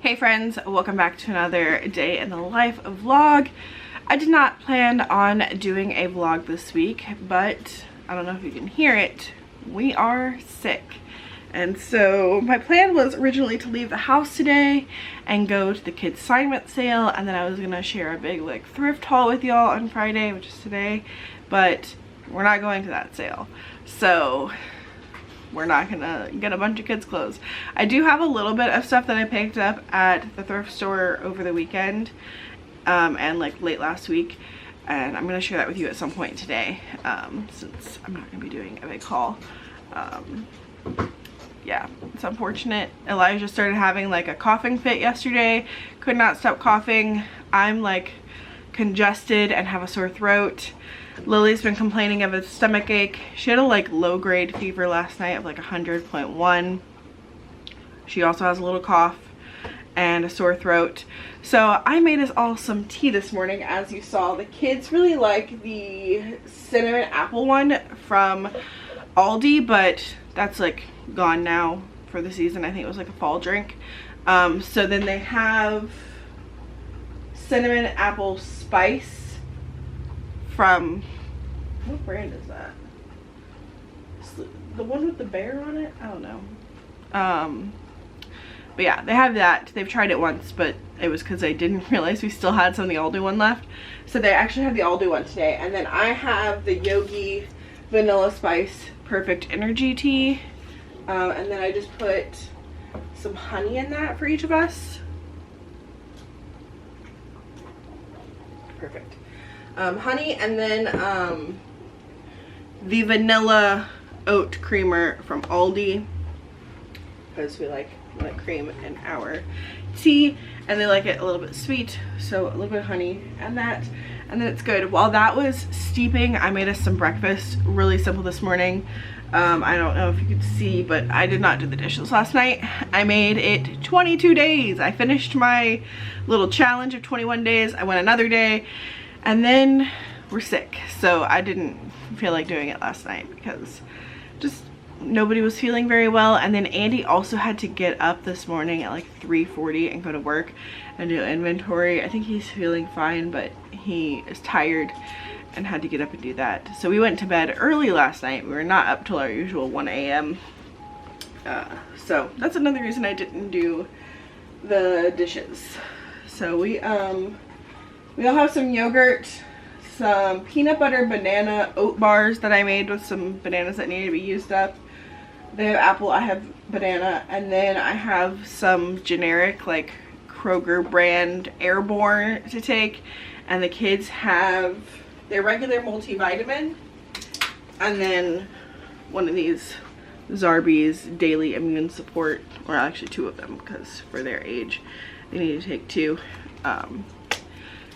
Hey friends, welcome back to another day in the life vlog. I did not plan on doing a vlog this week, but I don't know if you can hear it, we are sick. And so my plan was originally to leave the house today and go to the Kidsignment sale, and then I was gonna share a big like thrift haul with y'all on Friday, which is today, but we're not going to that sale. So we're not gonna get a bunch of kids clothes. I do have a little bit of stuff that I picked up at the thrift store over the weekend and like late last week, and I'm gonna share that with you at some point today since I'm not gonna be doing a big haul. Yeah, it's unfortunate. Elijah started having like a coughing fit yesterday, could not stop coughing. I'm like congested and have a sore throat. Lily's been complaining of a stomach ache. She had a like low grade fever last night of like 100.1. She also has a little cough and a sore throat. So I made us all some tea this morning. As you saw, the kids really like the cinnamon apple one from Aldi, but that's like gone now for the season. I think it was like a fall drink. So then they have cinnamon apple spice from, what brand is that? The one with the bear on it? I don't know. But yeah, they have that. They've tried it once, but it was because they didn't realize we still had some of the Aldi one left. So they actually have the Aldi one today. And then I have the Yogi Vanilla Spice Perfect Energy Tea. And then I just put some honey in that for each of us. Perfect. Honey, and then the vanilla oat creamer from Aldi, because we like cream in our tea, and they like it a little bit sweet, so a little bit of honey and that, and then it's good. While that was steeping, I made us some breakfast, really simple this morning. I don't know if you could see, but I did not do the dishes last night. I made it 22 days. I finished my little challenge of 21 days. I went another day, and then we're sick, so I didn't feel like doing it last night because just nobody was feeling very well. And then Andy also had to get up this morning at like 3:40 and go to work and do inventory. I think he's feeling fine, but he is tired and had to get up and do that. So we went to bed early last night. We were not up till our usual 1 a.m. So that's another reason I didn't do the dishes. So we all have some yogurt, some peanut butter banana oat bars that I made with some bananas that needed to be used up. They have apple, I have banana, and then I have some generic like Kroger brand Airborne to take, and the kids have their regular multivitamin, and then one of these Zarbee's daily immune support, or actually two of them because for their age they need to take two.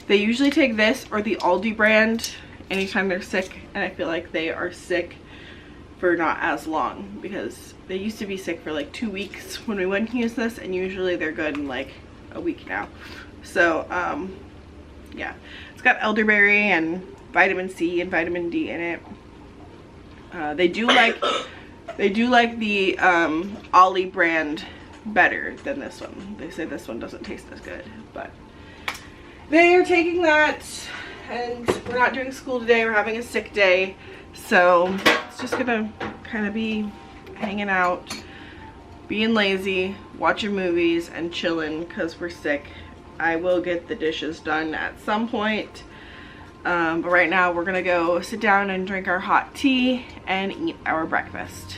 They usually take this or the Aldi brand anytime they're sick, and I feel like they are sick for not as long because they used to be sick for like 2 weeks when we went to use this, and usually they're good in like a week now. So yeah, it's got elderberry and vitamin C and vitamin D in it. They do like the Ollie brand better than this one. They say this one doesn't taste as good, but they are taking that, and we're not doing school today. We're having a sick day, so it's just gonna kind of be hanging out, being lazy, watching movies, and chilling because we're sick. I will get the dishes done at some point, but right now we're gonna go sit down and drink our hot tea and eat our breakfast.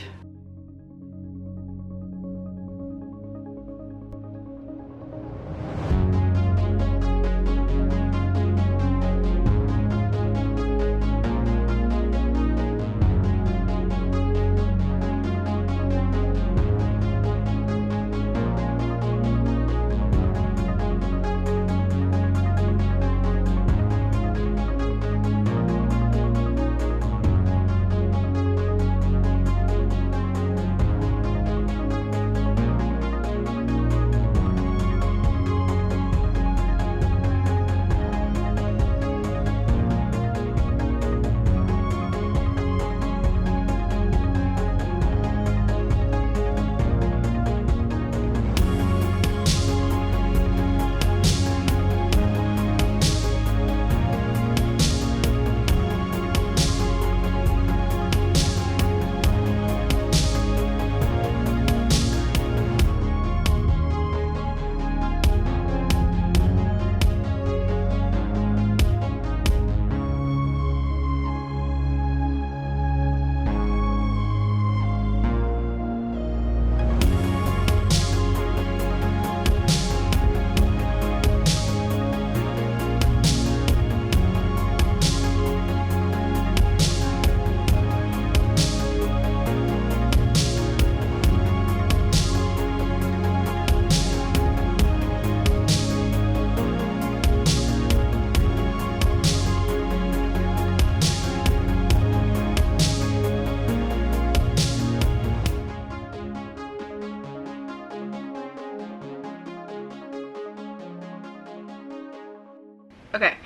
Okay,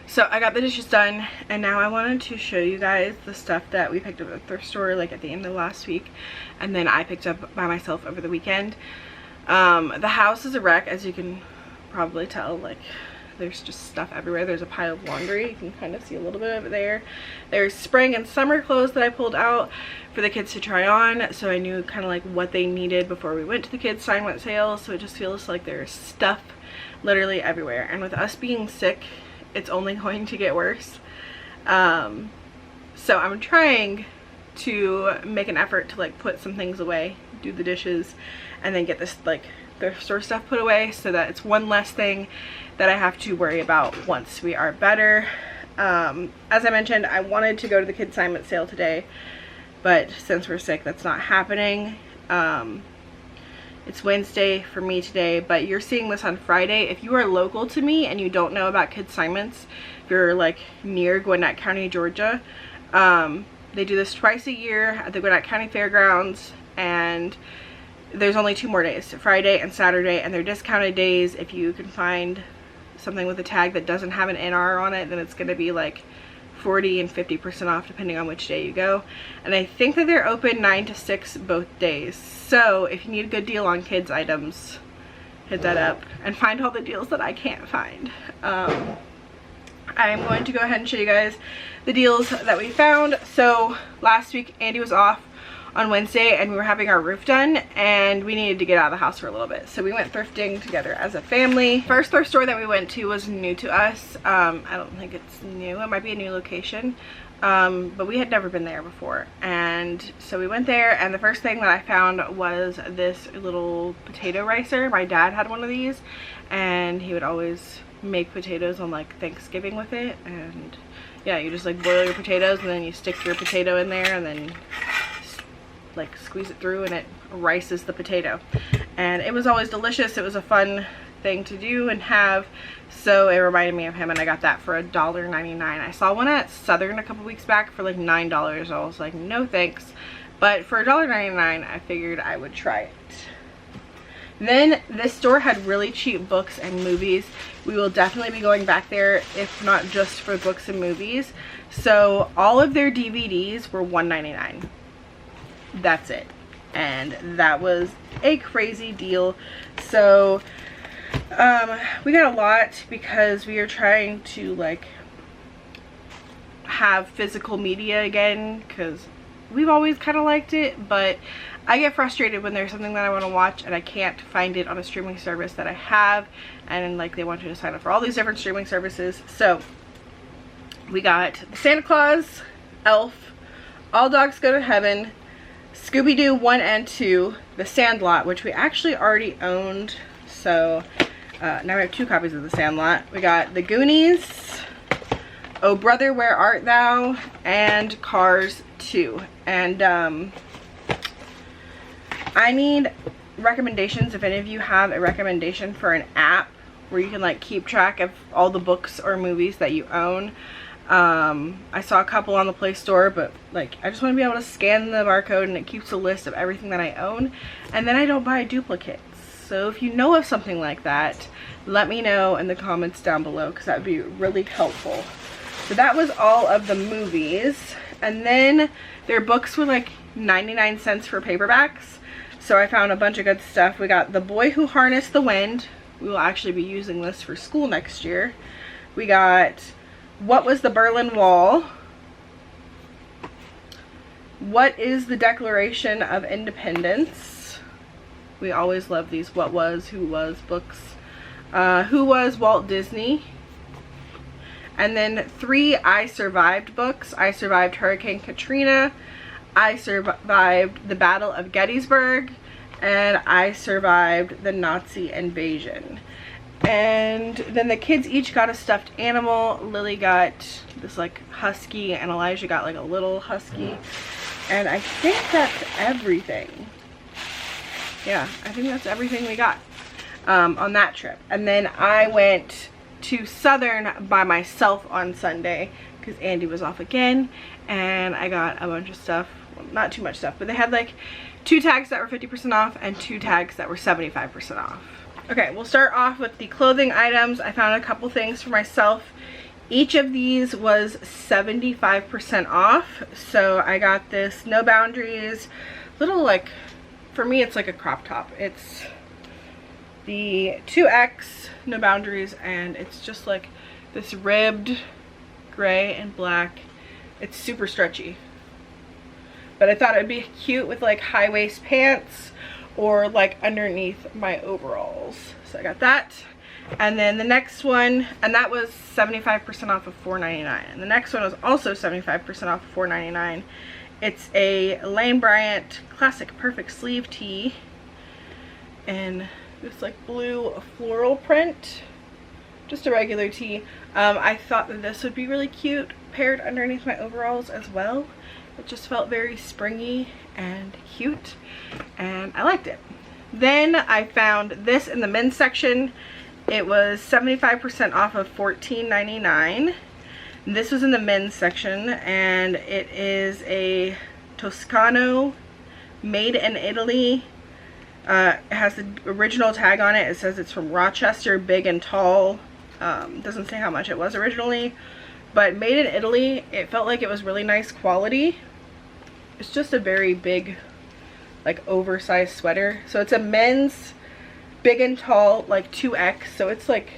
so I got the dishes done, and now I wanted to show you guys the stuff that we picked up at the thrift store like at the end of last week, and then I picked up by myself over the weekend. The house is a wreck, as you can probably tell. Like, there's just stuff everywhere. There's a pile of laundry. You can kind of see a little bit of it there. There's spring and summer clothes that I pulled out for the kids to try on, so I knew kind of like what they needed before we went to the Kidsignment sale. So it just feels like there's stuff literally everywhere, and with us being sick, it's only going to get worse. So I'm trying to make an effort to like put some things away, do the dishes, and then get this like thrift store stuff put away, so that it's one less thing that I have to worry about once we are better. As I mentioned, I wanted to go to the Kidsignment sale today, but since we're sick, that's not happening. It's Wednesday for me today, but you're seeing this on Friday. If you are local to me and you don't know about Kidsignments, if you're like near Gwinnett County, Georgia, they do this twice a year at the Gwinnett County Fairgrounds, and there's only 2 more days, Friday and Saturday, and they're discounted days. If you can find something with a tag that doesn't have an NR on it, then it's going to be like 40 and 50% off depending on which day you go. And I think that they're open 9 to 6 both days. So if you need a good deal on kids items, hit that up and find all the deals that I can't find. I'm going to go ahead and show you guys the deals that we found. So last week Andy was off on Wednesday and we were having our roof done, and we needed to get out of the house for a little bit, so we went thrifting together as a family. First thrift store that we went to was new to us. I don't think it's new, it might be a new location, but we had never been there before, and so we went there, and the first thing that I found was this little potato ricer. My dad had one of these, and he would always make potatoes on like Thanksgiving with it. And yeah, you just like boil your potatoes, and then you stick your potato in there, and then like squeeze it through, and it rices the potato, and it was always delicious. It was a fun thing to do and have, so it reminded me of him, and I got that for $1.99. I saw one at Southern a couple weeks back for like $9. I was like, no thanks, but for $1.99 I figured I would try it. Then this store had really cheap books and movies. We will definitely be going back there, if not just for books and movies. So all of their DVDs were $1.99. That's it, and that was a crazy deal. So we got a lot because we are trying to like have physical media again, because we've always kind of liked it, but I get frustrated when there's something that I want to watch and I can't find it on a streaming service that I have, and like they want you to sign up for all these different streaming services. So we got Santa Claus, Elf, All Dogs Go to Heaven, Scooby-Doo 1 and 2, The Sandlot, which we actually already owned, so now we have 2 copies of The Sandlot. We got The Goonies, Oh Brother, Where Art Thou, and Cars 2. And I need recommendations. If any of you have a recommendation for an app where you can like keep track of all the books or movies that you own. I saw a couple on the Play Store, but like I just want to be able to scan the barcode and it keeps a list of everything that I own, and then I don't buy duplicates. So if you know of something like that, let me know in the comments down below, because that would be really helpful. So that was all of the movies, and then their books were like 99 cents for paperbacks, so I found a bunch of good stuff. We got The Boy Who Harnessed the Wind. We will actually be using this for school next year. We got What Was the Berlin Wall? What is the Declaration of Independence? We always love these what was, who was books. Who Was Walt Disney? And then 3 I Survived books. I Survived Hurricane Katrina, I Survived the Battle of Gettysburg, and I Survived the Nazi Invasion. And then the kids each got a stuffed animal. Lily got this like husky, and Elijah got like a little husky. And I think that's everything. Yeah, I think that's everything we got on that trip. And then I went to Southern by myself on Sunday because Andy was off again, and I got a bunch of stuff. Well, not too much stuff, but they had like 2 tags that were 50% off and 2 tags that were 75% off. Okay, we'll start off with the clothing items. I found a couple things for myself Each of these was 75% off. So I got this No Boundaries, little like, for me it's like a crop top. It's the 2X No Boundaries, and it's just like this ribbed gray and black. It's super stretchy, but I thought it'd be cute with like high waist pants or like underneath my overalls. So I got that. And then the next one, and that was 75% off of $4.99. And the next one was also 75% off of $4.99. It's a Lane Bryant Classic Perfect Sleeve tee and this like blue floral print, just a regular tee. I thought that this would be really cute paired underneath my overalls as well. It just felt very springy and cute, and I liked it. Then I found this in the men's section. It was 75% off of $14.99. This was in the men's section, and it is a Toscano made in Italy. It has the original tag on it. It says it's from Rochester, big and tall. Doesn't say how much it was originally, but made in Italy. It felt like it was really nice quality. It's just a very big, like oversized sweater. So it's a men's big and tall, like 2X. So it's like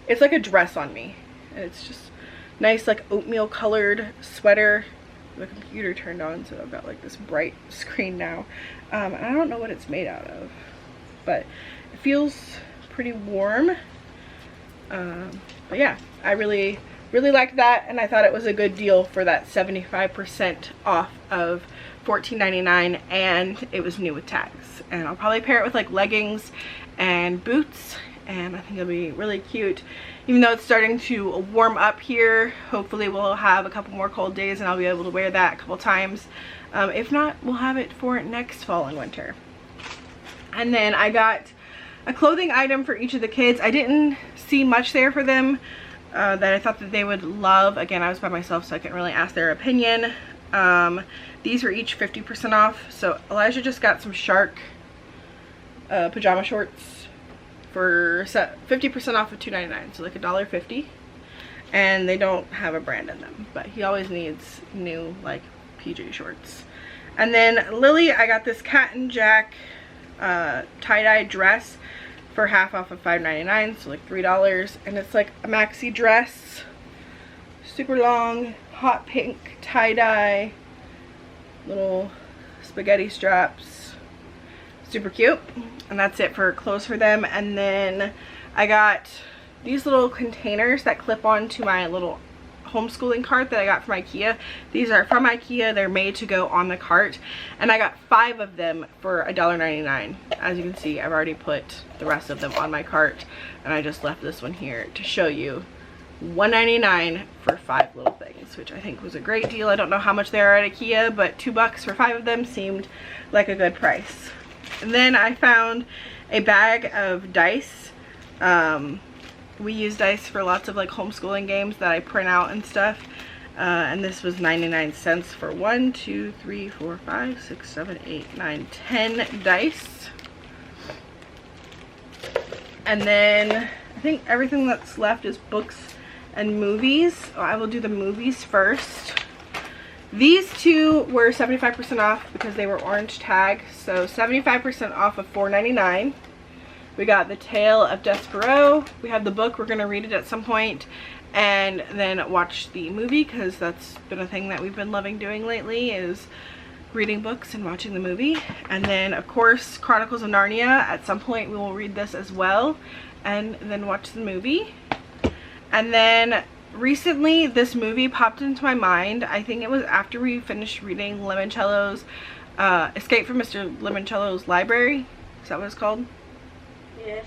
a dress on me, and it's just nice, like oatmeal colored sweater. The computer turned on, so I've got like this bright screen now. And I don't know what it's made out of, but it feels pretty warm. But yeah, I really liked that, and I thought it was a good deal for that 75% off of $14.99, and it was new with tags. And I'll probably pair it with like leggings and boots, and I think it'll be really cute. Even though it's starting to warm up here, hopefully we'll have a couple more cold days and I'll be able to wear that a couple times. If not, we'll have it for next fall and winter. And then I got a clothing item for each of the kids. I didn't see much there for them that I thought that they would love. Again, I was by myself, so I couldn't really ask their opinion. These were each 50% off. So Elijah just got some shark pajama shorts for 50% off of $2.99, so like $1.50. And they don't have a brand in them, but he always needs new like PJ shorts. And then Lily, I got this Cat and Jack tie-dye dress for half off of $5.99, so like $3. And it's like a maxi dress, super long, hot pink tie-dye, little spaghetti straps, super cute. And that's it for clothes for them. And then I got these little containers that clip onto my little homeschooling cart that I got from IKEA. These are from IKEA. They're made to go on the cart, and I got 5 of them for $1.99. As you can see, I've already put the rest of them on my cart, and I just left this one here to show you. $1.99 for 5 little things, which I think was a great deal. I don't know how much they are at IKEA, but $2 for 5 of them seemed like a good price. And then I found a bag of dice. We use dice for lots of like homeschooling games that I print out and stuff. And this was 99 cents for 1, 2, 3, 4, 5, 6, 7, 8, 9, 10 dice. And then I think everything that's left is books and movies. Oh, I will do the movies first. These two were 75% off because they were orange tag. So 75% off of $4.99. We got The Tale of Despereaux. We have the book. We're going to read it at some point and then watch the movie, because that's been a thing that we've been loving doing lately, is reading books and watching the movie. And then of course Chronicles of Narnia. At some point we will read this as well and then watch the movie. And then recently this movie popped into my mind. I think it was after we finished reading Limoncello's Escape from Mr. Limoncello's Library. Is that what it's called? Yes.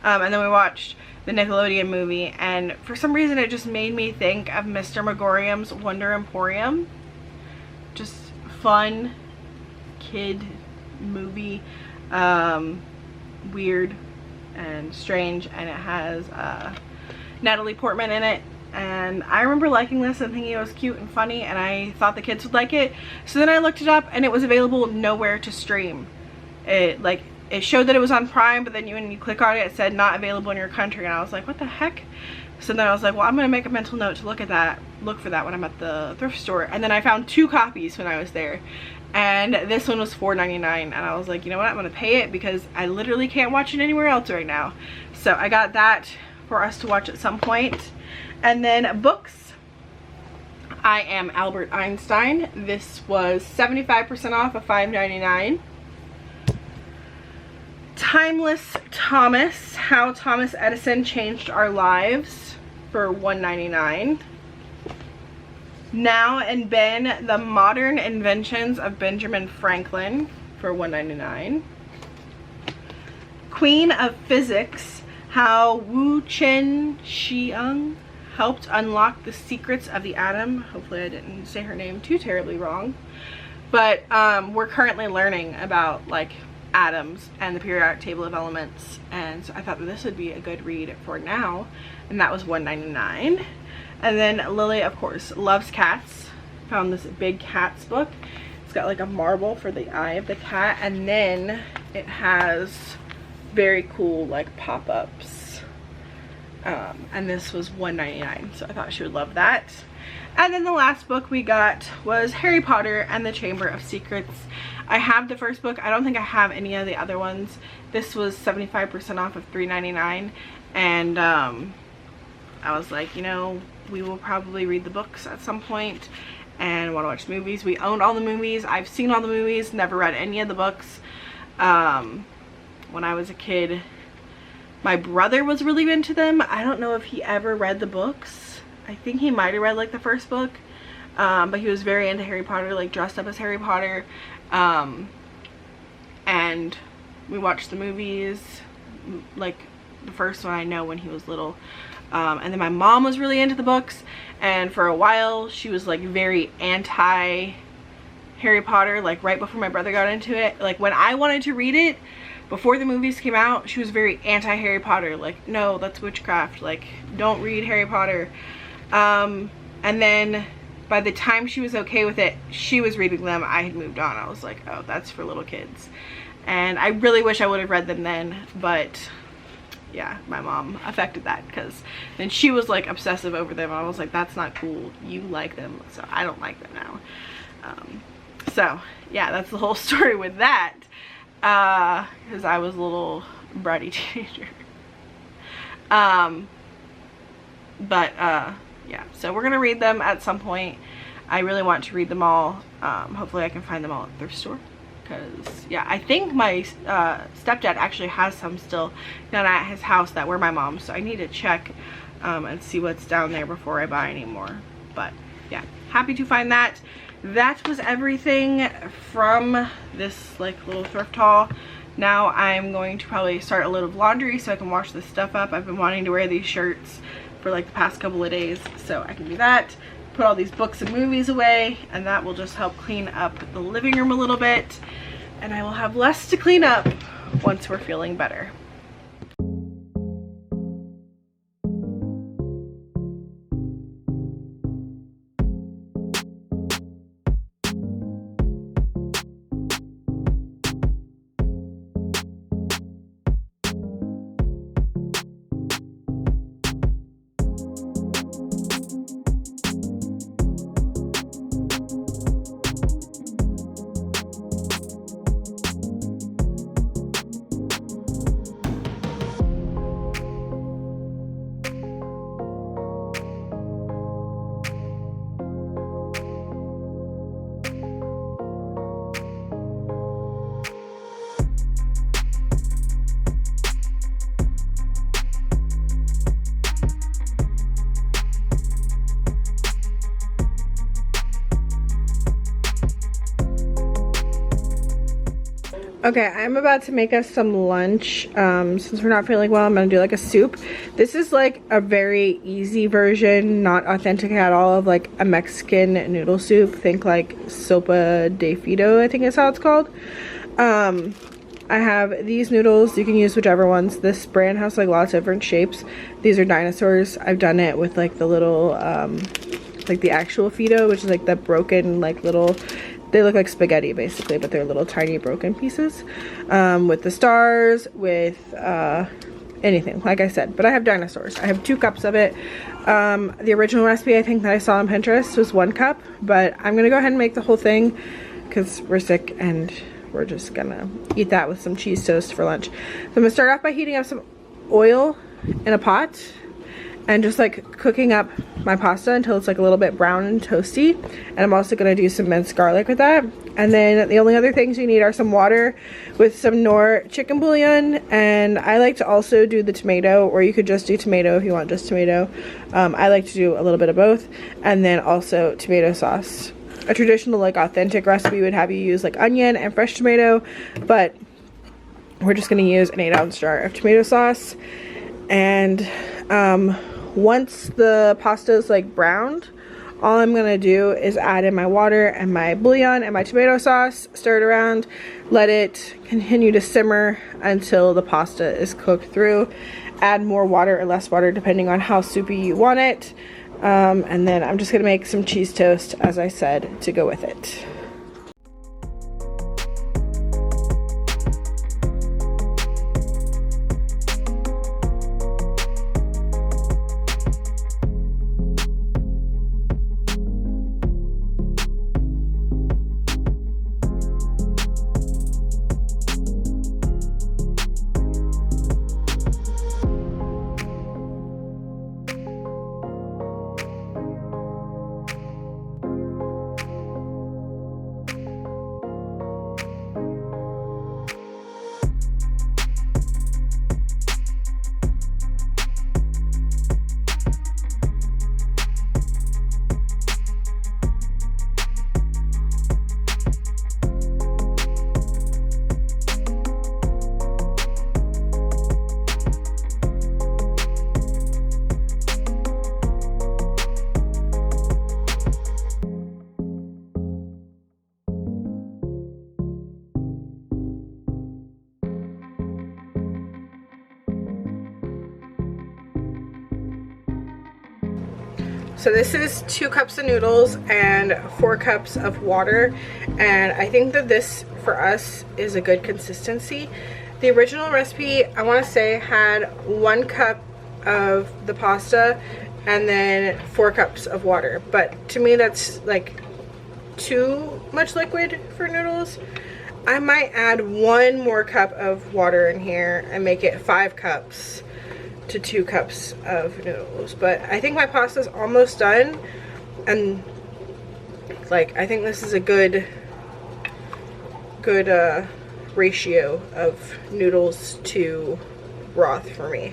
And then we watched the Nickelodeon movie, and for some reason it just made me think of Mr. Megorium's Wonder Emporium. Just fun kid movie, weird and strange, and it has Natalie Portman in it. And I remember liking this and thinking it was cute and funny, and I thought the kids would like it. So then I looked it up, and it was available nowhere to stream. It showed that it was on Prime, but then when you click on it, it said not available in your country, and I was like, what the heck? So then I was like, well, I'm gonna make a mental note to look for that when I'm at the thrift store. And then I found 2 copies when I was there, and this one was $4.99, and I was like, you know what, I'm gonna pay it because I literally can't watch it anywhere else right now. So I got that for us to watch at some point. And then books, I Am Albert Einstein. This was 75% off of $5.99. Timeless Thomas, How Thomas Edison Changed Our Lives, for $1.99. Now and Ben, The Modern Inventions of Benjamin Franklin, for $1.99. Queen of Physics, How Wu Chen Xiang helped unlock the secrets of the atom. Hopefully I didn't say her name too terribly wrong. But we're currently learning about like atoms and the periodic table of elements, and so I thought that this would be a good read for now, and that was $1.99. And then Lily, of course, loves cats. Found this big cats book. It's got like a marble for the eye of the cat, and then it has very cool like pop-ups, and this was $1.99, so I thought she would love that. And then the last book we got was Harry Potter and the Chamber of Secrets. I have the first book. I don't think I have any of the other ones. This was 75% off of $3.99, and I was like, you know, we will probably read the books at some point and want to watch the movies. We owned all the movies. I've seen all the movies, never read any of the books. When I was a kid, my brother was really into them. I don't know if he ever read the books. I think he might have read like the first book, but he was very into Harry Potter, like dressed up as Harry Potter. And we watched the movies, like the first one I know when he was little. And then my mom was really into the books, and for a while she was like very anti Harry Potter, like right before my brother got into it. Like when I wanted to read it before the movies came out, she was very anti Harry Potter, like no, that's witchcraft, like don't read Harry Potter. And then by the time she was okay with it, she was reading them, I had moved on. I was like, oh, that's for little kids. And I really wish I would have read them then, but yeah, my mom affected that, because then she was like obsessive over them. I was like, that's not cool, you like them, so I don't like them now. So yeah, that's the whole story with that, because I was a little bratty teenager. Yeah, so we're gonna read them at some point. I really want to read them all. Hopefully I can find them all at the thrift store, because yeah, I think my stepdad actually has some still down at his house that were my mom's, so I need to check and see what's down there before I buy any more. But yeah, happy to find that. That was everything from this like little thrift haul. Now I'm going to probably start a load of laundry so I can wash this stuff up. I've been wanting to wear these shirts for like the past couple of days, so I can do that, put all these books and movies away, and that will just help clean up the living room a little bit, and I will have less to clean up once we're feeling better. Okay, I'm about to make us some lunch. Since we're not feeling well, I'm gonna do like a soup. This is like a very easy version, not authentic at all, of like a Mexican noodle soup. Think like sopa de fido, I think is how it's called. I have these noodles. You can use whichever ones. This brand has like lots of different shapes. These are dinosaurs. I've done it with like the little, like the actual fido, which is like the broken like little, they look like spaghetti basically, but they're little tiny broken pieces, with the stars, with anything, like I said. But I have dinosaurs. I have 2 cups of it. The original recipe I think that I saw on Pinterest was 1 cup, but I'm gonna go ahead and make the whole thing because we're sick and we're just gonna eat that with some cheese toast for lunch. So I'm gonna start off by heating up some oil in a pot and just like cooking up my pasta until it's like a little bit brown and toasty. And I'm also gonna do some minced garlic with that. And then the only other things you need are some water with some Knorr chicken bouillon, and I like to also do the tomato, or you could just do tomato if you want just tomato. I like to do a little bit of both, and then also tomato sauce. A traditional like authentic recipe would have you use like onion and fresh tomato, but we're just gonna use an 8-ounce jar of tomato sauce. And once the pasta is like browned, all I'm gonna do is add in my water and my bouillon and my tomato sauce, stir it around, let it continue to simmer until the pasta is cooked through. Add more water or less water depending on how soupy you want it. And then I'm just gonna make some cheese toast, as I said, to go with it. So this is 2 cups of noodles and 4 cups of water, and I think that this for us is a good consistency. The original recipe, I want to say, had 1 cup of the pasta and then 4 cups of water, but to me that's like too much liquid for noodles. I might add 1 more cup of water in here and make it 5 cups to 2 cups of noodles. But I think my pasta's almost done, and like I think this is a good ratio of noodles to broth for me.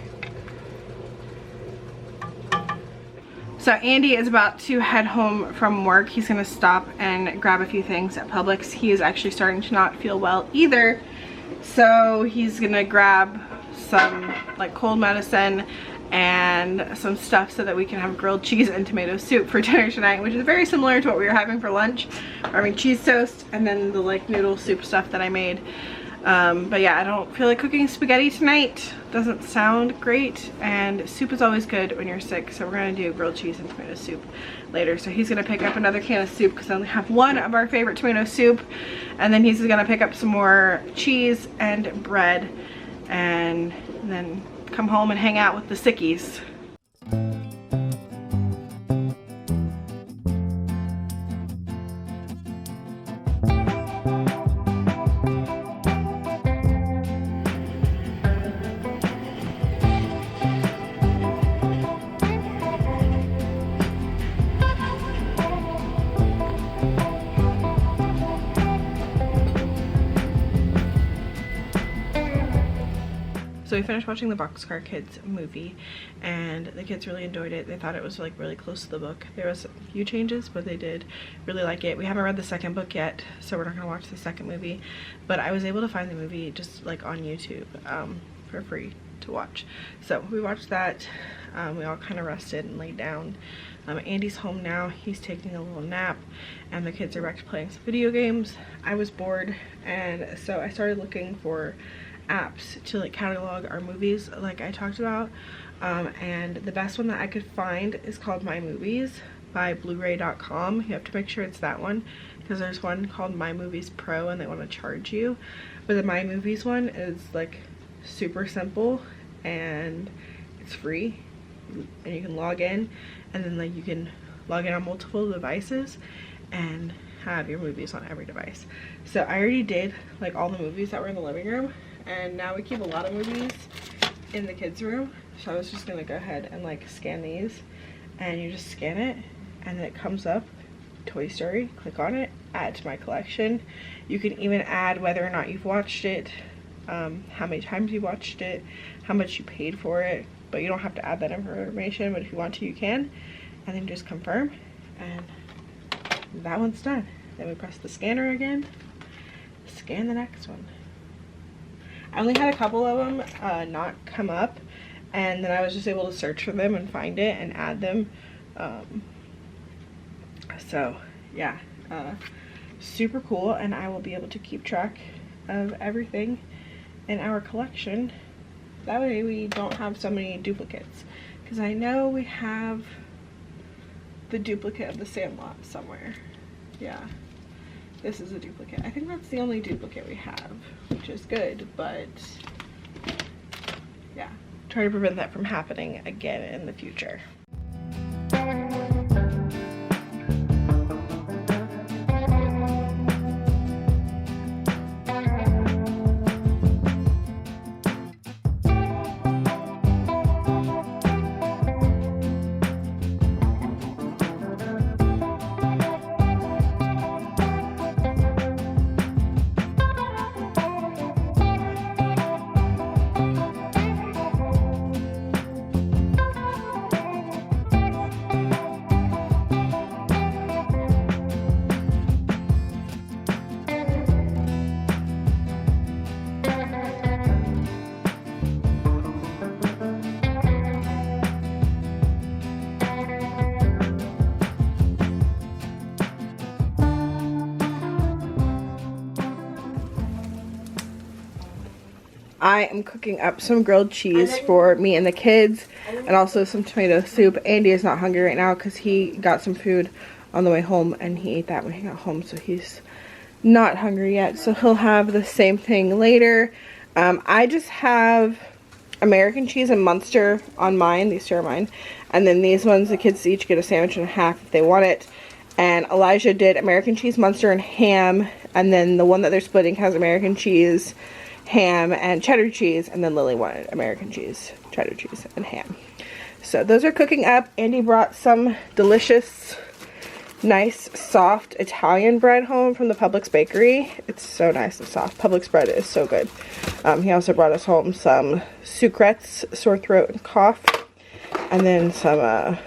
So Andy is about to head home from work. He's gonna stop and grab a few things at Publix. He is actually starting to not feel well either, so he's gonna grab some like cold medicine and some stuff so that we can have grilled cheese and tomato soup for dinner tonight, which is very similar to what we were having for lunch. I mean, cheese toast and then the like noodle soup stuff that I made. But yeah, I don't feel like cooking spaghetti tonight. Doesn't sound great, and soup is always good when you're sick, so we're gonna do grilled cheese and tomato soup later. So he's gonna pick up another can of soup because I only have 1 of our favorite tomato soup, and then he's gonna pick up some more cheese and bread, and then come home and hang out with the sickies. So we finished watching the Boxcar Kids movie, and the kids really enjoyed it. They thought it was like really close to the book. There was a few changes, but they did really like it. We haven't read the second book yet, so we're not gonna watch the second movie, but I was able to find the movie just like on YouTube for free to watch. So we watched that. We all kind of rested and laid down. Andy's home now. He's taking a little nap, and the kids are back to playing some video games. I was bored, and so I started looking for apps to like catalog our movies like I talked about, and the best one that I could find is called My Movies by Blu-ray.com. You have to make sure it's that one because there's one called My Movies Pro and they want to charge you, but the My Movies one is like super simple and it's free, and you can log in, and then like you can log in on multiple devices and have your movies on every device. So I already did like all the movies that were in the living room, and now we keep a lot of movies in the kids room. So I was just gonna go ahead and like scan these, and you just scan it and then it comes up Toy Story. Click on it, add to my collection. You can even add whether or not you've watched it, how many times you watched it, how much you paid for it, but you don't have to add that information, but if you want to you can, and then just confirm, and that one's done. Then we press the scanner again, scan the next one. I only had a couple of them not come up, and then I was just able to search for them and find it and add them. So yeah, super cool, and I will be able to keep track of everything in our collection. That way we don't have so many duplicates, because I know we have the duplicate of the Sandlot somewhere. Yeah, this is a duplicate. I think that's the only duplicate we have, which is good, but yeah, try to prevent that from happening again in the future. I am cooking up some grilled cheese for me and the kids, and also some tomato soup. Andy is not hungry right now because he got some food on the way home and he ate that when he got home, so he's not hungry yet, so he'll have the same thing later. I just have American cheese and Munster on mine. These two are mine, and then these ones the kids each get a sandwich and a half if they want it. And Elijah did American cheese, Munster, and ham, and then the one that they're splitting has American cheese, ham, and cheddar cheese, and then Lily wanted American cheese, cheddar cheese, and ham. So those are cooking up. Andy brought some delicious, nice, soft Italian bread home from the Publix bakery. It's so nice and soft. Publix bread is so good. He also brought us home some Sucrets, sore throat and cough, and then some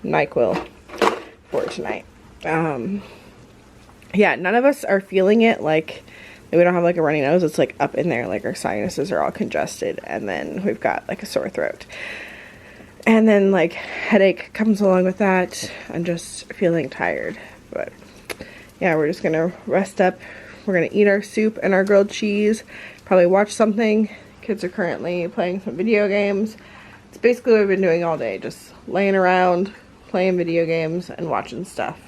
NyQuil for tonight. Yeah, none of us are feeling it. Like, we don't have like a runny nose. It's like up in there, like our sinuses are all congested, and then we've got like a sore throat, and then like headache comes along with that, and just feeling tired. But yeah, we're just gonna rest up. We're gonna eat our soup and our grilled cheese, probably watch something. Kids are currently playing some video games. It's basically what we've been doing all day, just laying around playing video games and watching stuff.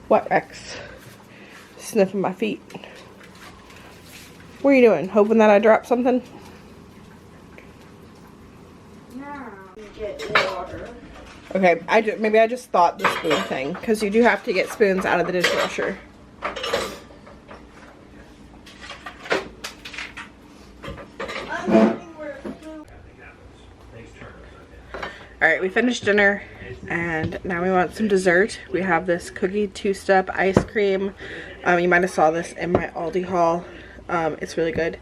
What, Rex? Sniffing my feet. What are you doing? Hoping that I drop something? No. Get water. Okay, maybe I just thought the spoon thing, because you do have to get spoons out of the dishwasher. Alright, we finished dinner, and now we want some dessert. We have this cookie two-step ice cream. You might have saw this in my Aldi haul. It's really good.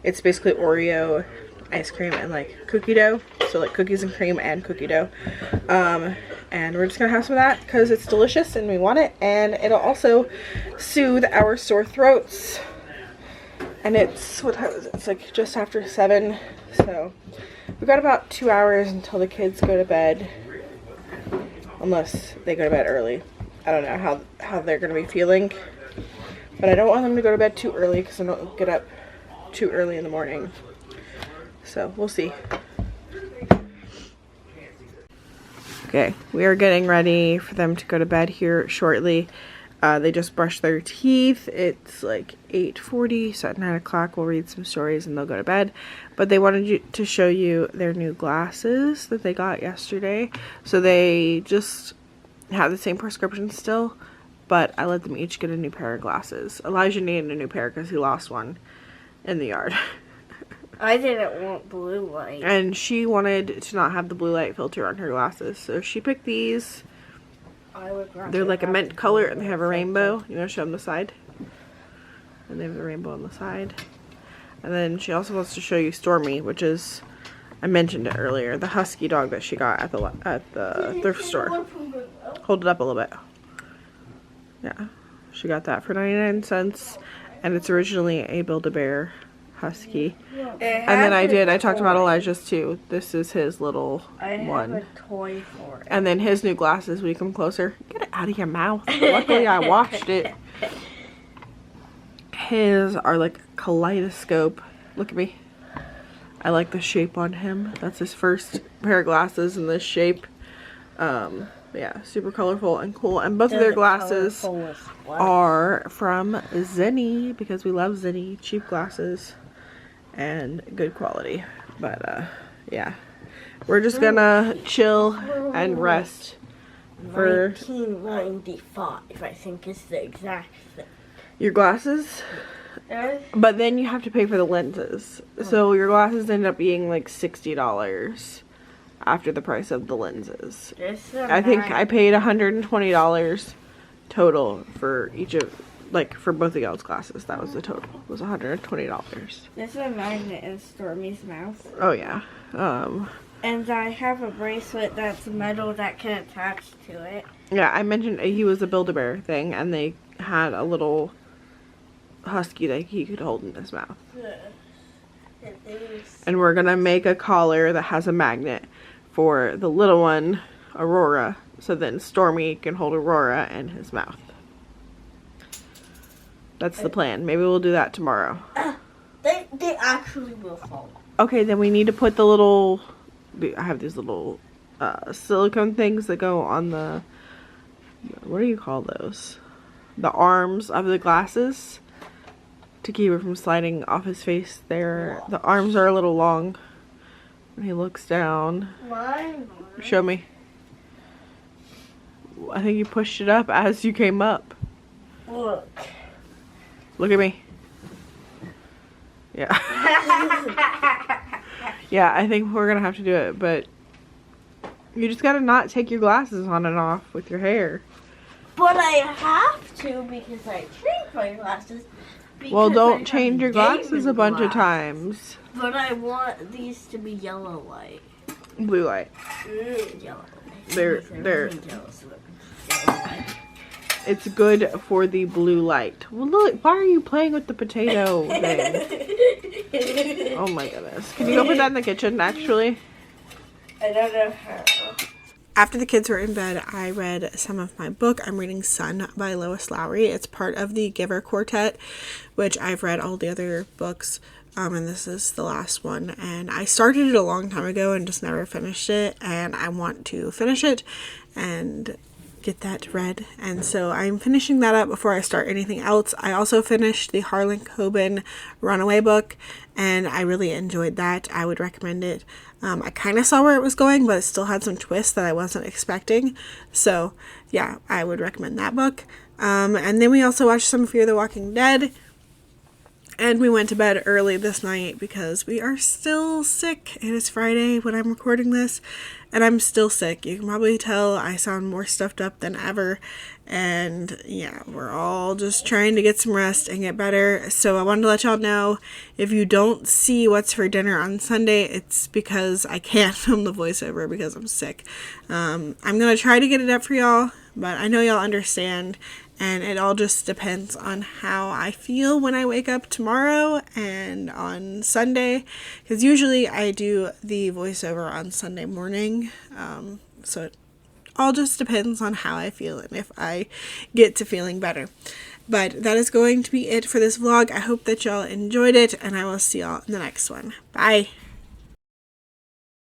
It's basically Oreo ice cream and like cookie dough. So like cookies and cream and cookie dough. And we're just gonna have some of that because it's delicious and we want it. And it'll also soothe our sore throats. And it's, what time is it? It's like just after 7. So we've got about 2 hours until the kids go to bed. Unless they go to bed early. I don't know how they're going to be feeling. But I don't want them to go to bed too early because I don't get up too early in the morning. So we'll see. Okay, we are getting ready for them to go to bed here shortly. They just brushed their teeth. It's like 8:40, so at 9 o'clock we'll read some stories and they'll go to bed. But they wanted to show you their new glasses that they got yesterday. So they just have the same prescription still, but I let them each get a new pair of glasses. Elijah needed a new pair because he lost one in the yard. I didn't want blue light. And she wanted to not have the blue light filter on her glasses, so she picked these. They're like a mint color and they have a rainbow. You want to show them the side? And they have the rainbow on the side. And then she also wants to show you Stormy, which is, I mentioned it earlier, the husky dog that she got at the thrift store. Hold it up a little bit. Yeah, she got that for 99 cents, and it's originally a Build-A-Bear husky. And then I talked about Elijah's too. This is his little one. I have a toy for it. And then his new glasses, will you come closer? Get it out of your mouth. Luckily I washed it. His are like kaleidoscope. Look at me. I like the shape on him. That's his first pair of glasses in this shape. Yeah, super colorful and cool. And both of their glasses are from Zenni, because we love Zenni. Cheap glasses and good quality. But yeah, we're just gonna chill and rest for 1995, I think is the exact thing. your glasses. But then you have to pay for the lenses, so your glasses end up being like $60 after the price of the lenses. I think I paid $120 total for each of, like, for both of y'all's glasses. That was the total. It was $120. There's a magnet in Stormy's mouth. Oh yeah. And I have a bracelet that's metal that can attach to it. Yeah, I mentioned he was a Build-A-Bear thing, and they had a little husky that he could hold in his mouth. And we're gonna make a collar that has a magnet for the little one, Aurora, so then Stormy can hold Aurora in his mouth. That's the plan. Maybe we'll do that tomorrow. They actually will fall. Okay, then we need to put the little, I have these little silicone things that go on the, what do you call those? The arms of the glasses to keep it from sliding off his face there. The arms are a little long when he looks down. Mine. Show me. I think you pushed it up as you came up. Look. Look at me. Yeah. Yeah, I think we're gonna have to do it, but you just gotta not take your glasses on and off with your hair. But I have to because I changed my glasses. Well, don't change your glasses a bunch of times. But I want these to be yellow light. Blue light. Yellow light. They're Yellow light. It's good for the blue light. Well, look, why are you playing with the potato thing? Oh my goodness. Can you go put that in the kitchen, actually? I don't know how. After the kids were in bed, I read some of my book. I'm reading Sun by Lois Lowry. It's part of the Giver Quartet, which I've read all the other books, and this is the last one. And I started it a long time ago and just never finished it, and I want to finish it and get that read. And so I'm finishing that up before I start anything else. I also finished the Harlan Coben Runaway book, and I really enjoyed that. I would recommend it. I kind of saw where it was going, but it still had some twists that I wasn't expecting. So yeah, I would recommend that book. And then we also watched some Fear the Walking Dead. And we went to bed early this night because we are still sick. It is Friday when I'm recording this, and I'm still sick. You can probably tell I sound more stuffed up than ever. And yeah, we're all just trying to get some rest and get better. So I wanted to let y'all know, if you don't see what's for dinner on Sunday, it's because I can't film the voiceover because I'm sick. I'm going to try to get it up for y'all, but I know y'all understand. And it all just depends on how I feel when I wake up tomorrow and on Sunday. Because usually I do the voiceover on Sunday morning. So it all just depends on how I feel and if I get to feeling better. But that is going to be it for this vlog. I hope that y'all enjoyed it, and I will see y'all in the next one. Bye!